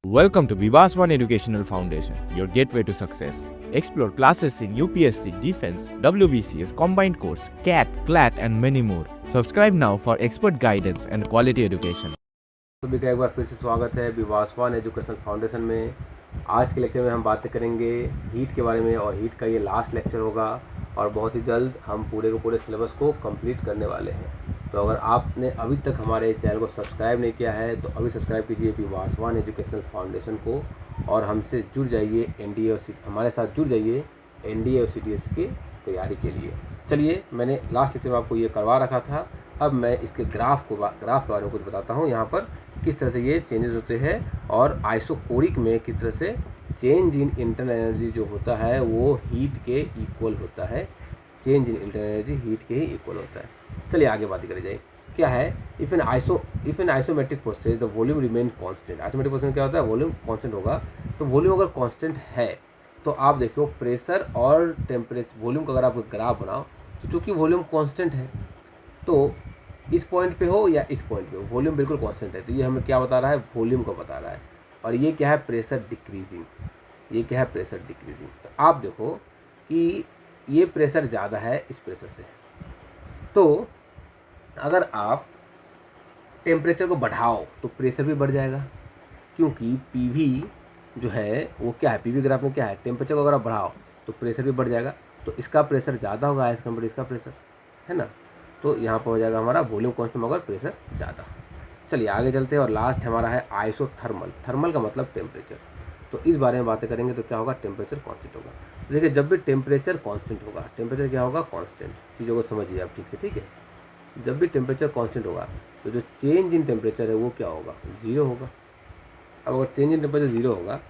Welcome to Vivaswan Educational Foundation, your gateway to success. Explore classes in UPSC, Defense, WBCS, Combined Course, CAT, CLAT, and many more. Subscribe now for expert guidance and quality education. सभी का एक बार फिर से स्वागत है विवासवान educational foundation में। आज के लेक्चर में हम बातें करेंगे हीट के बारे में और हीट का ये लास्ट लेक्चर होगा और बहुत ही जल्द हम पूरे के पूरे सिलेबस को कंप्लीट करने वाले हैं। तो अगर आपने अभी तक हमारे चैनल को सब्सक्राइब नहीं किया है तो अभी सब्सक्राइब कीजिए विवासवान एजुकेशनल फाउंडेशन को और हमसे जुड़ जाइए हमारे साथ जुड़ जाइए NDA और CTS की तैयारी के लिए। चलिए, मैंने लास्ट लेक्चर में आपको ये करवा रखा था। अब मैं इसके ग्राफ के बारे में कुछ बताता हूँ। यहाँ पर किस तरह से ये चेंजेस होते हैं और आइसोकोरिक में किस तरह से चेंज इन इंटरनल एनर्जी जो होता है वो हीट के इक्वल होता है। Change in internal energy heat के ही इक्वल होता है। चलिए आगे बात करी जाए। क्या है, if an isometric process the volume remain constant. Isometric process में क्या होता है, वॉल्यूम कांस्टेंट होगा। तो वॉल्यूम अगर कांस्टेंट है तो आप देखो प्रेशर और टेम्परेचर, वॉल्यूम का अगर आप ग्राफ बनाओ तो चूँकि वॉल्यूम कांस्टेंट है तो इस पॉइंट पे हो या इस पॉइंट पे हो वॉल्यूम बिल्कुल कांस्टेंट है। तो ये हमें क्या बता रहा है, वॉल्यूम को बता रहा है। और ये क्या है, प्रेशर डिक्रीजिंग। ये क्या है, प्रेशर डिक्रीजिंग। तो आप देखो कि ये प्रेशर ज़्यादा है इस प्रेशर से। तो अगर आप टेम्परेचर को बढ़ाओ तो प्रेशर भी बढ़ जाएगा, क्योंकि PV जो है वो क्या है, PV ग्राफ में क्या है, टेम्परेचर को अगर आप बढ़ाओ तो प्रेशर भी बढ़ जाएगा। तो इसका प्रेशर ज़्यादा होगा एज कम्पेयर इसका प्रेशर, है ना। तो यहाँ पर हो जाएगा हमारा वॉल्यूम कांस्टेंट मगर प्रेशर ज़्यादा। चलिए आगे चलते हैं और लास्ट हमारा है आइसोथर्मल। थर्मल का मतलब टेम्परेचर। तो इस बारे में बातें करेंगे तो क्या होगा, टेम्परेचर कांस्टेंट होगा। तो देखिए, जब भी टेम्परेचर कांस्टेंट होगा, टेम्परेचर क्या होगा, कांस्टेंट। चीज़ों को समझिए आप ठीक से, ठीक है। जब भी टेम्परेचर कांस्टेंट होगा तो जो चेंज इन टेम्परेचर है वो क्या होगा, ज़ीरो होगा। अब अगर चेंज इन टेम्परेचर ज़ीरो होगा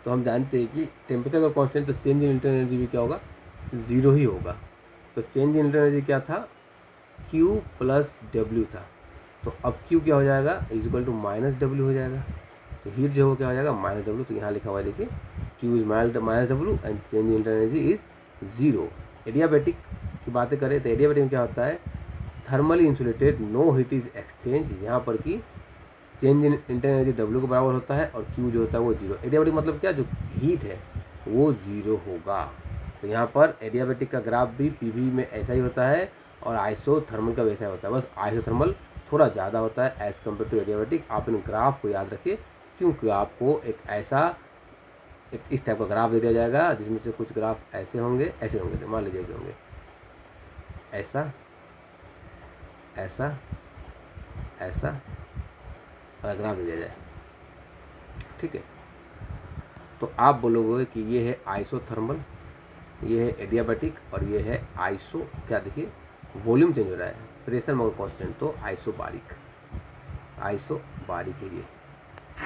तो हम जानते हैं कि टेम्परेचर का कांस्टेंट तो चेंज इन इंटरनल एनर्जी भी क्या होगा, ज़ीरो ही होगा। तो चेंज इन इंटरनल एनर्जी क्या था, Q प्लस W था। तो अब Q क्या हो जाएगा, is equal to minus W हो जाएगा। तो हीट जो है वो क्या हो जाएगा, माइनस W। तो यहाँ लिखा हुआ है देखिए, Q is minus W and change in internal energy is zero. Adiabatic की बातें करें तो एडियाबैटिक में क्या होता है, thermally insulated no heat is exchange. यहाँ पर कि change in internal energy W के बराबर होता है और Q जो होता है वो ज़ीरो। एडियाबैटिक मतलब क्या, जो हीट है वो ज़ीरो होगा। तो यहाँ पर एडियाबैटिक का ग्राफ भी PV में ऐसा ही होता है और आइसोथर्मल का वैसा होता है। बस आइसोथर्मल थोड़ा ज़्यादा होता है एज़ कम्पेयर टू एडियाबैटिक। आप इन ग्राफ को याद रखिए, क्योंकि आपको एक इस टाइप का ग्राफ दे दिया जाएगा जिसमें से कुछ ग्राफ ऐसे होंगे, ऐसे होंगे, मान लीजिए ऐसे होंगे, ऐसा ऐसा ऐसा अगर ग्राफ दे दिया जाए, ठीक है। तो आप बोलोगे कि ये है आइसोथर्मल, ये है एडियाबैटिक और ये है आइसो, क्या देखिए वॉल्यूम चेंज हो रहा है, प्रेशर मगर कांस्टेंट। तो आइसोबारिक है ये,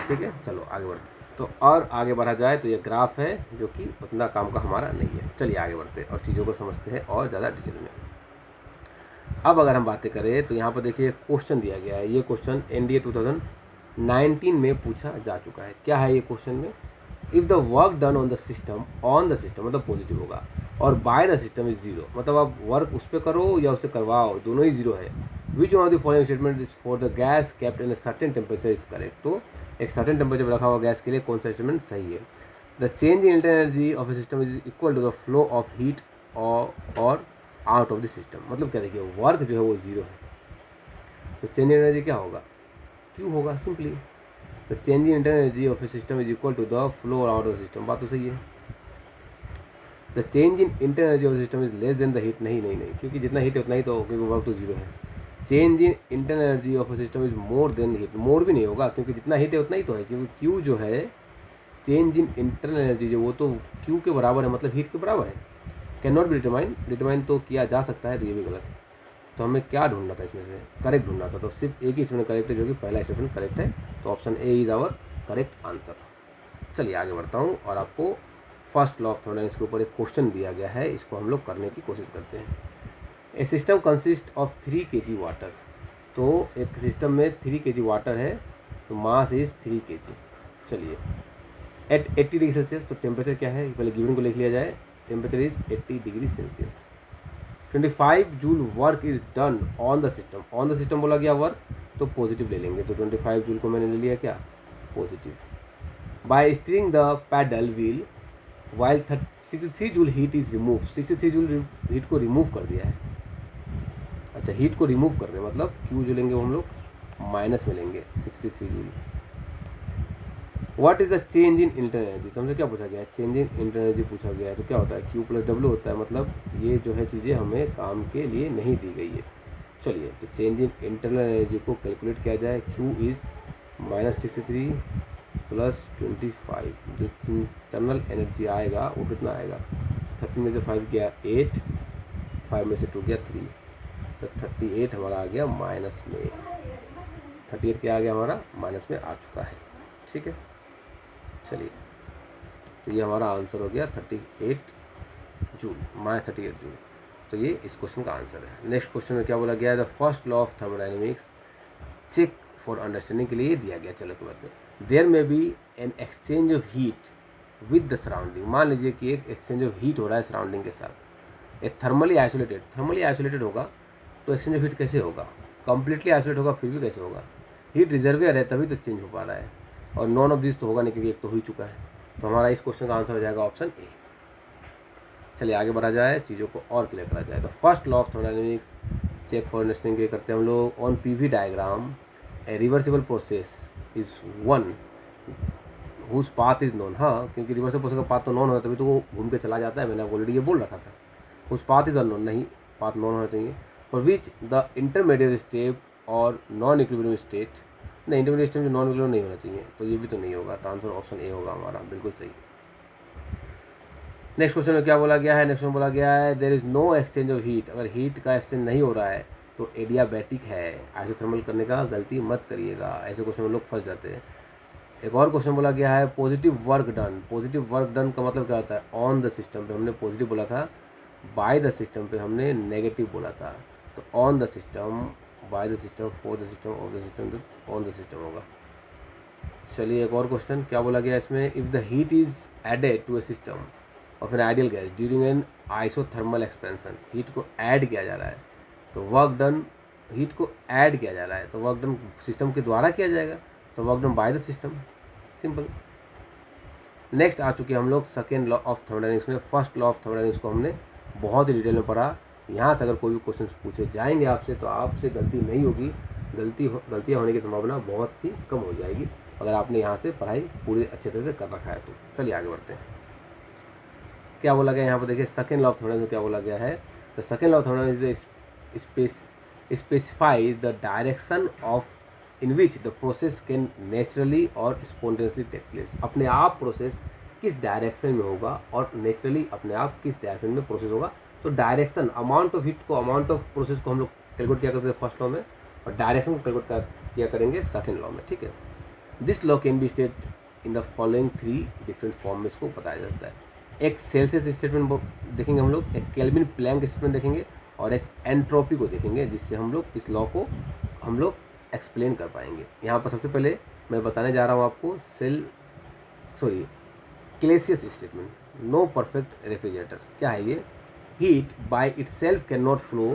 ठीक है। चलो आगे बढ़ते तो और आगे बढ़ा जाए तो ये ग्राफ है जो कि उतना काम का हमारा नहीं है। चलिए आगे बढ़ते और चीज़ों को समझते हैं और ज़्यादा डिटेल में। अब अगर हम बातें करें तो यहाँ पर देखिए क्वेश्चन दिया गया है। ये क्वेश्चन NDA 2019 में पूछा जा चुका है। क्या है ये क्वेश्चन में, if the work done on the system मतलब पॉजिटिव होगा और bye the system is zero, मतलब आप वर्क उस पर करो या उससे करवाओ, दोनों ही ज़ीरो है। Which one of the following statement is for the gas kept in a certain temperature is correct. तो एक सर्टेन टेम्परेचर पर रखा हुआ गैस के लिए कौन सा स्टेटमेंट सही है। The change in internal energy of a system is equal to the flow of heat or out of the system. मतलब क्या देखिए, वर्क जो है वो ज़ीरो है तो चेंज इन एनर्जी क्या होगा, क्यों होगा, simply the change in internal energy of a system is equal to the flow out of system. बात तो सही है। The change in internal energy of system is less than the heat. नहीं, क्योंकि जितना हीट है उतना ही तो, क्योंकि वर्क तो जीरो है। Change in internal energy of system is more than heat. More भी नहीं होगा क्योंकि जितना हीट है उतना ही तो है, क्योंकि Q जो है चेंज इन इंटरनल एनर्जी जो वो तो Q के बराबर है, मतलब हीट के बराबर है। कैन नॉट बी डिटरमाइन तो किया जा सकता है, तो ये भी गलत है। तो हमें क्या ढूंढना था, इसमें से करेक्ट ढूंढना था। तो सिर्फ एक ही स्टेटमेंट करेक्ट है जो कि पहला स्टेटमेंट करेक्ट है। तो option A is our correct answer. चलिए आगे बढ़ता हूँ और आपको फर्स्ट लॉ ऑफ थर्मोडायनामिक्स के ऊपर एक क्वेश्चन दिया गया है, इसको हम लोग करने की कोशिश करते हैं। A system consist of 3 kg water. तो एक सिस्टम में 3 kg वाटर है तो मास इज 3 kg। चलिए एट 80 डिग्री सेल्सियस, तो टेम्परेचर क्या है पहले गिवन को लिख लिया जाए। Temperature is 80 degree Celsius. 25 joule work is done on the system. On the system बोला गया वर्क, तो पॉजिटिव ले लेंगे। तो 25 जूल को मैंने ले लिया क्या, positive. By stirring the paddle wheel while 63 joule heat is remove. 63 joule heat को रिमूव कर दिया है। अच्छा, हीट को रिमूव कर रहे हैं, मतलब क्यू जो लेंगे वो हम लोग माइनस में लेंगे 63 joule. What is the change in internal energy, तो हमसे क्या पूछा गया है, चेंज इन इंटरनल एनर्जी पूछा गया है। तो क्या होता है, क्यू प्लस डब्ल्यू होता है, मतलब ये जो है चीज़ें हमें काम के लिए नहीं दी गई है। चलिए, तो चेंज इन इंटरनल एनर्जी को कैलकुलेट किया जाए। क्यू इज़ -63 प्लस 25, जो इंटरनल एनर्जी आएगा वो कितना आएगा, 30 में से 5 गया 8, 5 में से 2 गया 3, तो 38 हमारा आ गया माइनस में। 38 क्या आ गया हमारा, माइनस में आ चुका है। ठीक है, चलिए, तो ये हमारा आंसर हो गया 38 जूल, -38 जूल। तो ये इस क्वेश्चन का आंसर है। नेक्स्ट क्वेश्चन में क्या बोला गया है, the first law of thermodynamics check for understanding के लिए दिया गया। चलो की बात है, there may be an exchange of heat with the surrounding. मान लीजिए कि एक एक्सचेंज ऑफ हीट हो रहा है सराउंडिंग के साथ। ए थर्मली आइसोलेटेड होगा तो एक्सचेंज ऑफ हीट कैसे होगा, कंप्लीटली आइसोलेट होगा फिर भी कैसे होगा, हीट रिजर्वियर है तभी तो चेंज हो पा रहा है, और नॉन ऑफ दिस तो होगा नहीं क्योंकि एक तो हो ही चुका है। तो हमारा इस क्वेश्चन का आंसर हो जाएगा ऑप्शन ए। चलिए आगे बढ़ा जाए, चीज़ों को और क्लियर करा जाए। तो first law of thermodynamics check for understanding के करते हैं हम लोग। On PV diagram a reversible process is one whose path is known. हाँ, क्योंकि रिवर्सिबल प्रोसेस का पाथ तो नॉन होता है तभी तो वो घूम के चला जाता है, मैंने ऑलरेडी ये बोल रखा था। हुज पाथ इज अननोन, नहीं, पाथ नॉन होना चाहिए। For which the intermediate state और नॉन इक्विलिब्रियम स्टेट, नहीं, इंटरमीडिएट स्टेट में नॉन इक्विलिब्रियम नहीं होना चाहिए, तो ये भी तो नहीं होगा। तो आंसर ऑप्शन ए होगा हमारा, बिल्कुल सही। नेक्स्ट क्वेश्चन में क्या बोला गया है, नेक्स्ट में बोला गया है there is no exchange of heat. अगर हीट का एक्सचेंज नहीं हो रहा है तो एडियाबैटिक है, आइसोथर्मल करने का गलती मत करिएगा, ऐसे क्वेश्चन में लोग फंस जाते हैं। एक और क्वेश्चन बोला गया है positive work done. Positive work done का मतलब क्या होता है, ऑन द सिस्टम पे हमने पॉजिटिव बोला था, बाय द सिस्टम पे हमने नेगेटिव बोला था। तो on the system, by the system, for the system, of the system, तो ऑन द सिस्टम होगा। चलिए एक और क्वेश्चन क्या बोला गया इसमें, if the heat is added to a system of an ideal gas during an isothermal expansion, heat को ऐड किया जा रहा है, तो वर्क डन, हीट को ऐड किया जा रहा है तो वर्क डन सिस्टम के द्वारा किया जाएगा, तो work done by the system, simple. Next आ चुके हम लोग सेकेंड लॉ ऑफ थर्मोडायनेमिक्स में। फर्स्ट लॉ ऑफ थर्मोडायनेमिक्स को हमने बहुत ही डिटेल में पढ़ा। यहाँ से अगर कोई भी क्वेश्चन पूछे जाएंगे आपसे तो आपसे गलती नहीं होगी, गलतियाँ होने की संभावना बहुत ही कम हो जाएगी अगर आपने यहाँ से पढ़ाई पूरी अच्छे तरह से कर रखा है तो। चलिए आगे बढ़ते हैं। क्या बोला गया यहाँ पर देखिए, सेकेंड लॉ ऑफ थर्मोडायनेमिक्स क्या बोला गया है, the second law of thermodynamics specifies the direction of in which the process can naturally और spontaneously take place। अपने आप प्रोसेस किस डायरेक्शन में होगा और नेचुरली अपने आप किस डायरेक्शन में प्रोसेस होगा। तो डायरेक्शन, अमाउंट ऑफ हीट को, अमाउंट ऑफ प्रोसेस को हम लोग कैलकुलेट किया करते थे फर्स्ट लॉ में, और डायरेक्शन को कैलकुलेट किया करेंगे सेकेंड लॉ में। ठीक है, this law can be state in the following 3 different form में इसको बताया जाता है। एक सेल्सियस स्टेटमेंट देखेंगे हम लोग, एक केल्विन प्लैंक स्टेटमेंट देखेंगे, और एक एंट्रोपी को देखेंगे, जिससे हम लोग इस लॉ को हम लोग एक्सप्लेन कर पाएंगे। यहाँ पर सबसे पहले मैं बताने जा रहा हूँ आपको Clausius statement, no perfect refrigerator. क्या है ये, heat by itself can not flow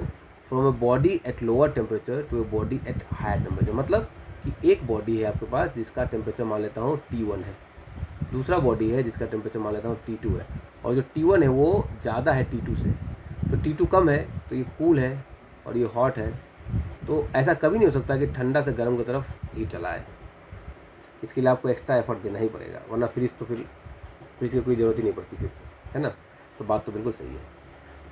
from a body at lower temperature to a body at higher temperature. मतलब कि एक बॉडी है आपके पास जिसका टेम्परेचर मान लेता हूँ T1 है, दूसरा बॉडी है जिसका टेम्परेचर मान लेता हूँ T2 है, और जो T1 है वो ज़्यादा है T2 से, तो T2 कम है तो ये कूल है और ये हॉट है। तो ऐसा कभी नहीं हो सकता कि ठंडा से गर्म की तरफ हीट चला है, इसके लिए आपको एक्स्ट्रा एफर्ट देना ही पड़ेगा, वरना फ्रिज की कोई ज़रूरत ही नहीं पड़ती फिर, है ना। तो बात तो बिल्कुल सही है।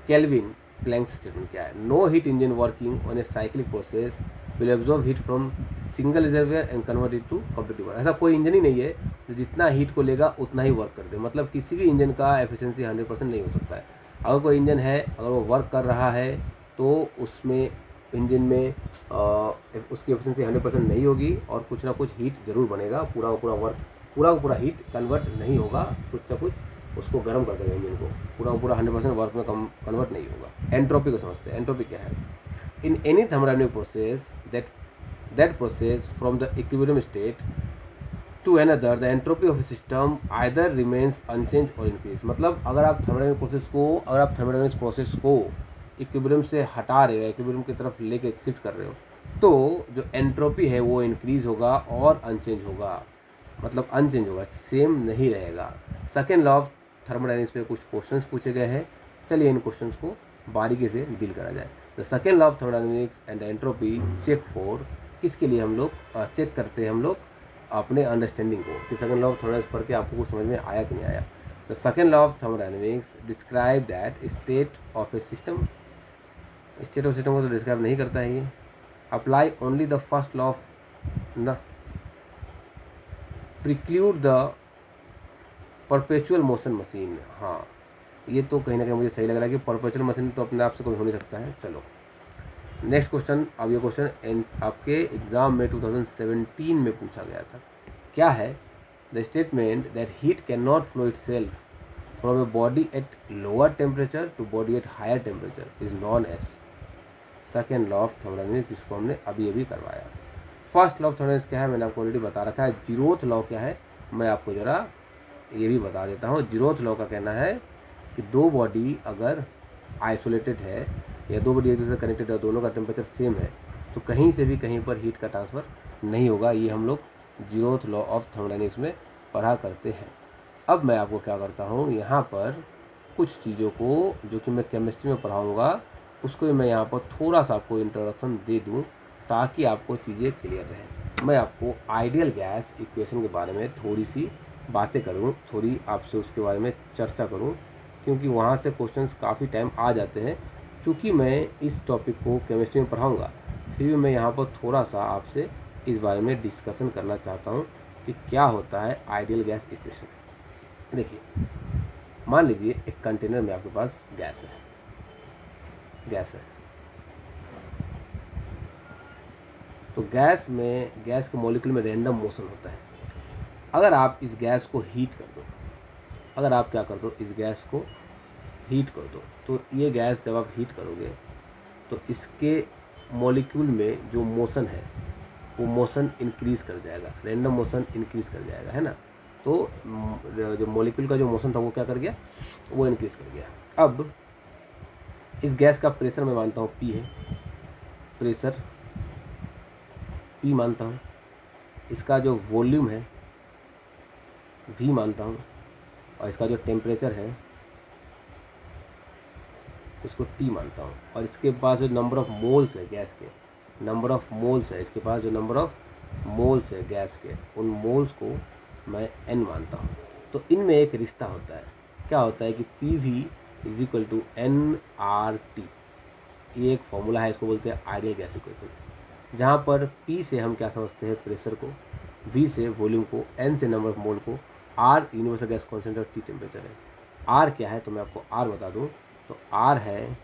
केल्विन प्लैंक स्टेटमेंट क्या है, no heat engine working on a cyclic process will absorb heat from single reservoir and convert it to complete work. ऐसा कोई इंजन ही नहीं है जो जितना हीट को लेगा उतना ही वर्क कर दे, मतलब किसी भी इंजन का एफिशिएंसी 100% नहीं हो सकता है। अगर कोई इंजन है, अगर वो वर्क कर रहा है तो उसमें इंजन में उसकी एफिशिएंसी 100% नहीं होगी और कुछ ना कुछ हीट जरूर बनेगा, पूरा का पूरा हीट कन्वर्ट नहीं होगा, कुछ ना कुछ उसको गर्म कर देगा इंजन को, पूरा 100% वर्क में कन्वर्ट नहीं होगा। एंट्रोपी को समझते हैं, एंट्रोपी क्या है, in any thermodynamic process that process from the equilibrium state to another the entropy of system either remains unchange or increase. मतलब अगर आप थर्मोडायनेमिक प्रोसेस को इक्विलिब्रियम से हटा रहे हो, इक्विलिब्रियम की तरफ लेके शिफ्ट कर रहे हो, तो जो एंट्रोपी है वो इंक्रीज होगा और अनचेंज होगा। मतलब अनचेंज होगा, सेम नहीं रहेगा। सेकेंड लॉ ऑफ थर्मोडायनेमिक्स पे कुछ क्वेश्चंस पूछे गए हैं, चलिए इन क्वेश्चंस को बारीकी से डील करा जाए। The second law of thermodynamics and entropy check for, किसके लिए हम लोग चेक करते हैं हम लोग अपने अंडरस्टैंडिंग को कि सेकेंड लॉ ऑफ थर्मोडायनेमिक्स पढ़ के आपको कुछ समझ में आया कि नहीं आया। The second law of thermodynamics describe that state of a system, state of system को तो डिस्क्राइब नहीं करता है ये। Apply only the first law of and preclude the perpetual motion machine. हाँ, ये तो कहीं ना कहीं मुझे सही लग रहा है कि परपेचुअल मशीन तो अपने आप से कोई हो नहीं सकता है। चलो नेक्स्ट क्वेश्चन। अब ये क्वेश्चन आपके एग्जाम में 2017 में पूछा गया था। क्या है? The statement that heat can not flow itself from a body at lower temperature to body at higher temperature is known as. Second law of thermodynamics, जिसको हमने अभी अभी करवाया। फर्स्ट लॉ ऑफ थर्मोडायनेमिक्स क्या है मैंने आपको ऑलरेडी बता रखा है। जीरोथ लॉ क्या है मैं आपको ज़रा ये भी बता देता हूँ। जीरोथ लॉ का कहना है कि दो बॉडी अगर आइसोलेटेड है या दो बॉडी एक दूसरे से कनेक्टेड है, दोनों का टेम्परेचर सेम है, तो कहीं से भी कहीं पर हीट का ट्रांसफ़र नहीं होगा। ये हम लोग जीरोथ लॉ ऑफ थर्मोडायनेमिक्स में पढ़ा करते हैं। अब मैं आपको क्या करता हूँ, यहाँ पर कुछ चीज़ों को जो कि मैं केमिस्ट्री में पढ़ाऊँगा उसको मैं यहाँ पर थोड़ा सा आपको इंट्रोडक्शन दे दूँ ताकि आपको चीज़ें क्लियर रहें। मैं आपको आइडियल गैस इक्वेशन के बारे में थोड़ी सी बातें करूँ, थोड़ी आपसे उसके बारे में चर्चा करूँ, क्योंकि वहाँ से क्वेश्चंस काफ़ी टाइम आ जाते हैं। क्योंकि मैं इस टॉपिक को केमिस्ट्री में पढ़ाऊँगा, फिर भी मैं यहाँ पर थोड़ा सा आपसे इस बारे में डिस्कशन करना चाहता हूँ कि क्या होता है आइडियल गैस इक्वेशन। देखिए, मान लीजिए एक कंटेनर में आपके पास गैस है, तो गैस के मॉलिक्यूल में रैंडम मोशन होता है। अगर आप इस गैस को हीट कर दो, अगर आप क्या कर दो, इस गैस को हीट कर दो, तो ये गैस जब आप हीट करोगे तो इसके मॉलिक्यूल में जो मोशन है वो मोशन इंक्रीज़ कर जाएगा, रैंडम मोशन इंक्रीज़ कर जाएगा, है ना। तो जो मॉलिक्यूल का जो मोशन था वो क्या कर गया, वो इंक्रीज़ कर गया। अब इस गैस का प्रेशर मैं मानता हूँ P है, प्रेशर P मानता हूँ। इसका जो वॉल्यूम है V मानता हूँ, और इसका जो टेम्परेचर है इसको T मानता हूँ। और इसके पास जो नंबर ऑफ मोल्स है गैस के, नंबर ऑफ मोल्स है इसके पास, जो नंबर ऑफ मोल्स है गैस के, उन मोल्स को मैं N मानता हूँ। तो इनमें एक रिश्ता होता है, क्या होता है कि PV is equal to nRT। ये एक फॉर्मूला है, इसको बोलते हैं आइडियल गैस इक्वेशन, जहाँ पर P से हम क्या समझते हैं प्रेशर को, V से वॉल्यूम को, N से नंबर ऑफ मोल को, R यूनिवर्सल गैस कॉन्सेंट्रेट और T टेम्परेचर है। R क्या है तो मैं आपको R बता दूँ, तो R है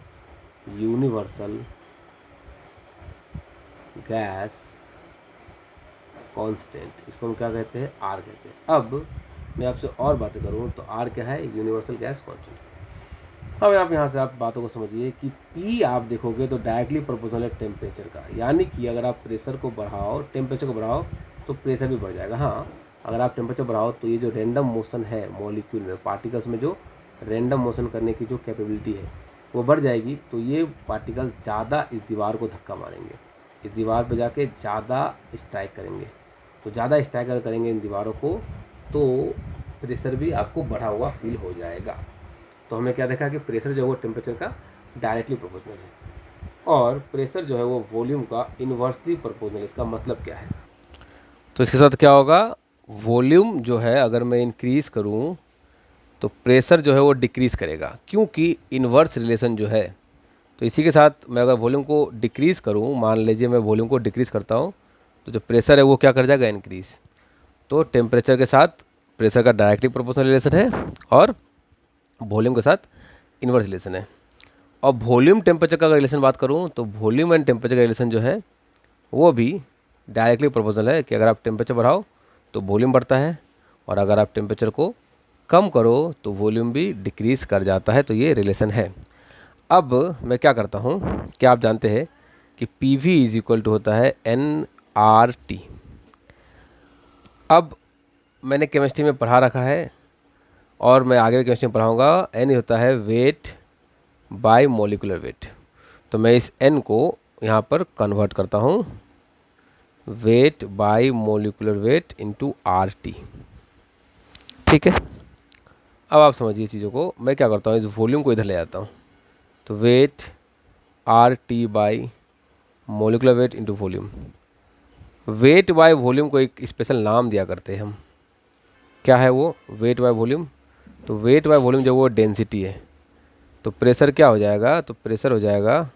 यूनिवर्सल गैस कांस्टेंट, इसको हम क्या कहते हैं, R कहते हैं। अब मैं आपसे और बातें करूँ तो R क्या है, यूनिवर्सल गैस कांस्टेंट। अब आप यहाँ से आप बातों को समझिए कि P आप देखोगे तो डायरेक्टली प्रोपोर्शनल है टेम्परेचर का, यानी कि अगर आप प्रेशर को बढ़ाओ, टेम्परेचर को बढ़ाओ तो प्रेशर भी बढ़ जाएगा। हाँ, अगर आप टेम्परेचर बढ़ाओ तो ये जो रैंडम मोशन है मॉलिक्यूल में, पार्टिकल्स में जो रैंडम मोशन करने की जो कैपेबिलिटी है वो बढ़ जाएगी, तो ये पार्टिकल्स ज़्यादा इस दीवार को धक्का मारेंगे, इस दीवार पर जाके ज़्यादा स्ट्राइक करेंगे। तो ज़्यादा स्ट्राइक करेंगे इन दीवारों को तो प्रेशर भी आपको बढ़ा हुआ फील हो जाएगा। तो हमने क्या देखा कि प्रेशर जो है वो टेम्परेचर का डायरेक्टली प्रोपोर्शनल है, और प्रेशर जो है वो वॉल्यूम का इन्वर्सली प्रोपोर्शनल। इसका मतलब क्या है, तो इसके साथ क्या होगा, वॉल्यूम जो है अगर मैं इंक्रीज़ करूं तो प्रेशर जो है वो डिक्रीज़ करेगा, क्योंकि इन्वर्स रिलेशन जो है। तो इसी के साथ मैं अगर वॉल्यूम को डिक्रीज़ करूं, मान लीजिए मैं वॉल्यूम को डिक्रीज़ करता हूं, तो जो प्रेशर है वो क्या कर जाएगा, इंक्रीज़। तो टेम्परेचर के साथ प्रेशर का डायरेक्टली प्रोपोर्शनल रिलेशन है और वॉल्यूम के साथ इन्वर्स रिलेशन है। और वॉल्यूम टेम्परेचर का अगर रिलेशन बात करूं तो वॉल्यूम एंड टेम्परेचर का रिलेशन जो है वो भी डायरेक्टली प्रोपोर्शनल है, कि अगर आप टेम्परेचर बढ़ाओ तो वॉल्यूम बढ़ता है, और अगर आप टेम्परेचर को कम करो तो वॉल्यूम भी डिक्रीज़ कर जाता है। तो ये रिलेशन है। अब मैं क्या करता हूँ, क्या आप जानते हैं कि PV इज इक्वल टू होता है nRT। अब मैंने केमिस्ट्री में पढ़ा रखा है और मैं आगे भी केमिस्ट्री में पढ़ाऊँगा, N होता है वेट बाय मॉलिकुलर वेट। तो मैं इस N को यहाँ पर कन्वर्ट करता हूँ weight by molecular weight into RT। ठीक है, अब आप समझिए चीज़ों को। मैं क्या करता हूँ, इस वॉल्यूम को इधर ले आता हूँ, तो weight RT by molecular weight into volume. Weight by volume को एक स्पेशल नाम दिया करते हैं हम, क्या है वो, वेट बाय वॉल्यूम। तो वेट बाय वॉल्यूम जब वो डेंसिटी है तो प्रेशर क्या हो जाएगा, तो प्रेशर हो जाएगा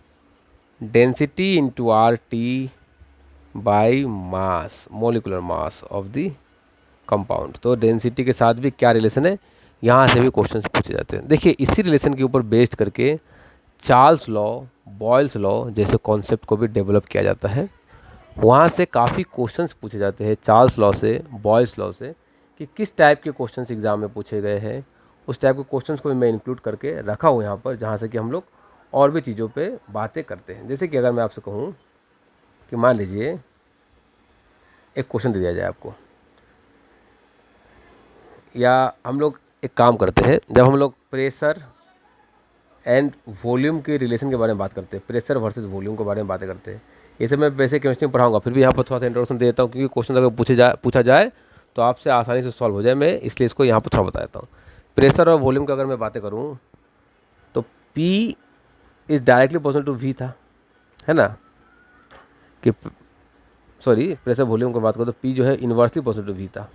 density into RT by mass, molecular mass of the compound. तो डेंसिटी के साथ भी क्या रिलेशन है, यहाँ से भी क्वेश्चंस पूछे जाते हैं। देखिए इसी रिलेशन के ऊपर बेस्ड करके चार्ल्स लॉ, बॉयल्स लॉ जैसे कॉन्सेप्ट को भी डेवलप किया जाता है। वहाँ से काफ़ी क्वेश्चंस पूछे जाते हैं चार्ल्स लॉ से, बॉयल्स लॉ से, कि किस टाइप के क्वेश्चंस एग्जाम में पूछे गए हैं। उस टाइप के क्वेश्चंस को भी मैं इंक्लूड करके रखा हूँ यहाँ पर, जहाँ से कि हम लोग और भी चीज़ों पे बातें करते हैं। जैसे कि अगर मैं आपसे कहूँ कि मान लीजिए एक क्वेश्चन दे दिया जाए आपको, या हम लोग एक काम करते हैं, जब हम लोग प्रेशर एंड वॉल्यूम के रिलेशन के बारे में बात करते हैं, प्रेशर वर्सेस वॉल्यूम के बारे में बातें करते हैं। ये सब मैं बेसिक केमिस्ट्री में पढ़ाऊंगा, फिर भी यहाँ पर थोड़ा सा इंट्रोडक्शन दे देता हूँ, क्योंकि क्वेश्चन अगर पूछा जाए तो आपसे आसानी से सॉल्व हो जाए, मैं इसलिए इसको यहाँ पर थोड़ा बता देता हूँ। प्रेशर और वॉल्यूम की अगर मैं बातें करूँ तो P is directly proportional to V था, है ना, कि सॉरी प्रेशर वॉल्यूम की बात करूँ तो P जो है इन्वर्सली प्रोपोर्शनल टू V था।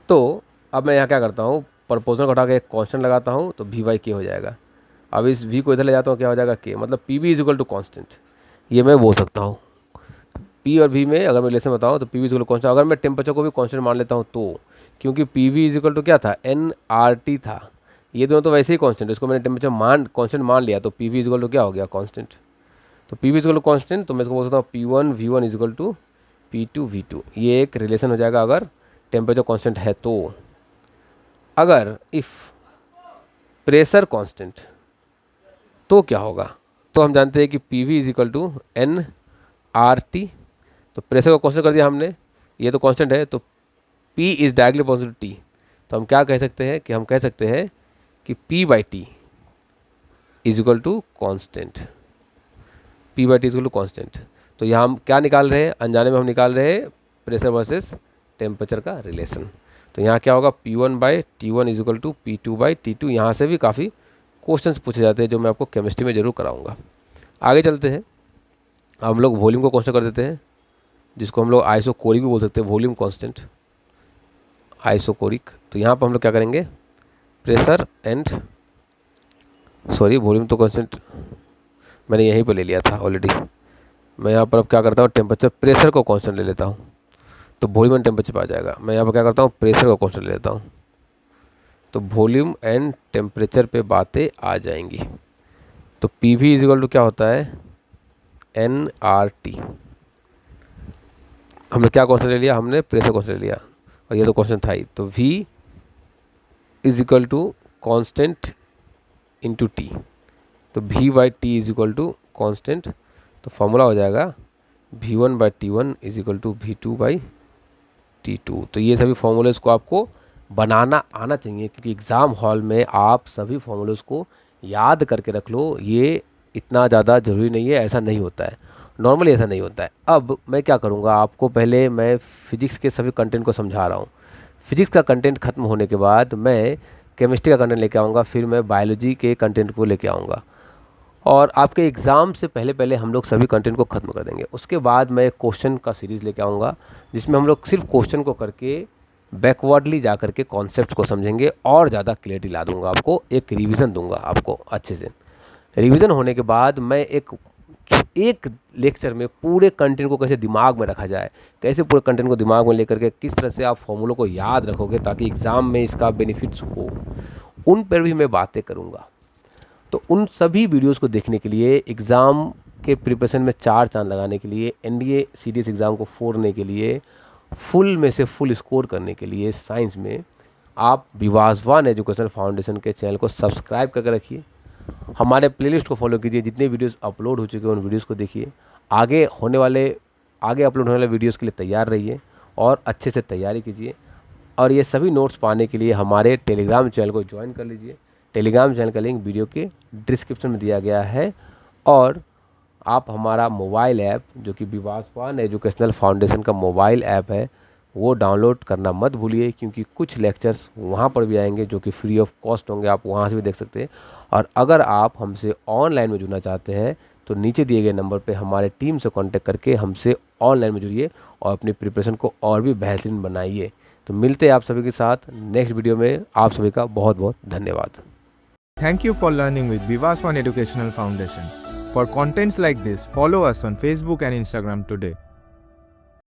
तो अब मैं यहाँ क्या करता हूँ, प्रपोर्शनल को हटा के एक कॉन्स्टेंट लगाता हूँ, तो V/K हो जाएगा। अब इस V को इधर ले जाता हूँ, क्या हो जाएगा K, मतलब PV is equal to constant. ये मैं बोल सकता हूँ P और V में अगर मैं रिलेशन बताऊँ तो PV is equal to constant. अगर मैं टेम्परेचर को भी कॉन्स्टेंट मान लेता हूँ तो, क्योंकि PV इज इक्वल टू क्या था, nRT था, ये दोनों तो वैसे ही कॉन्स्टेंट, इसको मैंने टेम्परेचर कॉन्स्टेंट मान लिया, तो PV इज इक्वल टू क्या हो गया, कॉन्स्टेंट। तो PV is equal to constant, तो मैं इसको बोल सकता हूँ P1V1 is equal to P2V2। ये एक रिलेशन हो जाएगा अगर टेम्परेचर कॉन्स्टेंट है तो। अगर इफ़ प्रेशर कांस्टेंट तो क्या होगा, तो हम जानते हैं कि PV is equal to nRT। तो प्रेशर को कांस्टेंट कर दिया हमने, ये तो कांस्टेंट है, तो P is directly proportional to T। तो हम क्या कह सकते हैं, कि हम कह सकते हैं कि P/T is equal to constant, P/T is equal to constant. तो यहाँ हम क्या निकाल रहे हैं, अनजाने में हम निकाल रहे हैं प्रेशर वर्सेस टेम्परेचर का रिलेशन। तो यहाँ क्या होगा, P1/T1 is equal to P2/T2। यहाँ से भी काफ़ी क्वेश्चंस पूछे जाते हैं, जो मैं आपको केमिस्ट्री में जरूर कराऊंगा। आगे चलते हैं, हम लोग वॉल्यूम को कांस्टेंट कर देते हैं, जिसको हम लोग आइसोकोरिक भी बोल सकते हैं, वॉल्यूम कांस्टेंट, आइसोकोरिक। तो यहाँ पर हम लोग क्या करेंगे, प्रेशर एंड सॉरी वॉल्यूम तो कांस्टेंट मैंने यहीं पर ले लिया था ऑलरेडी। मैं यहाँ पर अब क्या करता हूँ, टेम्परेचर प्रेशर को कांस्टेंट ले लेता हूँ, तो वॉल्यूम एंड टेम्परेचर आ जाएगा। मैं यहाँ पर क्या करता हूँ, प्रेशर को कांस्टेंट ले लेता हूँ, तो वॉल्यूम एंड टेम्परेचर पे बातें आ जाएंगी। तो PV इज इक्वल टू क्या होता है, nRT। हमने क्या कांस्टेंट ले लिया, हमने प्रेशर कांस्टेंट ले लिया, और ये तो कांस्टेंट था ही। तो V is equal to constant into T, तो V/T is equal to constant. तो फॉर्मूला हो जाएगा V1/T1 is equal to V2/T2। तो ये सभी फॉर्मूलेस को आपको बनाना आना चाहिए, क्योंकि एग्ज़ाम हॉल में आप सभी फॉर्मूलेस को याद करके रख लो। ये इतना ज़्यादा ज़रूरी नहीं है, ऐसा नहीं होता है, नॉर्मली ऐसा नहीं होता है। अब मैं क्या करूँगा, आपको पहले मैं फिजिक्स के सभी कंटेंट को समझा रहा हूँ। फिजिक्स का कंटेंट खत्म होने के बाद मैं केमिस्ट्री का कंटेंट लेके आऊँगा, फिर मैं बायोलॉजी के कंटेंट को लेके आऊँगा, और आपके एग्ज़ाम से पहले पहले हम लोग सभी कंटेंट को ख़त्म कर देंगे। उसके बाद मैं क्वेश्चन का सीरीज़ लेके आऊँगा, जिसमें हम लोग सिर्फ क्वेश्चन को करके बैकवर्डली जा करके कॉन्सेप्ट को समझेंगे, और ज़्यादा क्लियरिटी ला दूंगा आपको, एक रिवीजन दूंगा आपको अच्छे से। रिवीजन होने के बाद मैं एक लेक्चर में पूरे कंटेंट को कैसे दिमाग में रखा जाए, कैसे पूरे कंटेंट को दिमाग में लेकर के किस तरह से आप फॉर्मूलों को याद रखोगे ताकि एग्ज़ाम में इसका बेनिफिट्स हो, उन पर भी मैं बातें करूँगा। तो उन सभी वीडियोज़ को देखने के लिए, एग्ज़ाम के प्रिपरेशन में 4 चांद लगाने के लिए, NDA CDS एग्ज़ाम को फोड़ने के लिए, फुल में से फुल स्कोर करने के लिए साइंस में, आप विवासवान एजुकेशन फाउंडेशन के चैनल को सब्सक्राइब करके रखिए। हमारे प्लेलिस्ट को फॉलो कीजिए, जितने वीडियोस अपलोड हो चुके हैं उन वीडियोस को देखिए। आगे अपलोड होने वाले वीडियोस के लिए तैयार रहिए और अच्छे से तैयारी कीजिए। और ये सभी नोट्स पाने के लिए हमारे टेलीग्राम चैनल को ज्वाइन कर लीजिए। टेलीग्राम चैनल का लिंक वीडियो के डिस्क्रिप्शन में दिया गया है, और आप हमारा मोबाइल ऐप जो कि विवास वन एजुकेशनल फाउंडेशन का मोबाइल ऐप है वो डाउनलोड करना मत भूलिए, क्योंकि कुछ लेक्चर्स वहाँ पर भी आएंगे जो कि फ्री ऑफ कॉस्ट होंगे, आप वहाँ से भी देख सकते हैं। और अगर आप हमसे ऑनलाइन में जुड़ना चाहते हैं तो नीचे दिए गए नंबर पे हमारे टीम से कांटेक्ट करके हमसे ऑनलाइन में जुड़िए और अपनी प्रिपरेशन को और भी बेहतरीन बनाइए। तो मिलते हैं आप सभी के साथ नेक्स्ट वीडियो में। आप सभी का बहुत बहुत धन्यवाद। Thank you for learning with Vivas One Educational Foundation. For contents like this, follow us on Facebook and Instagram today.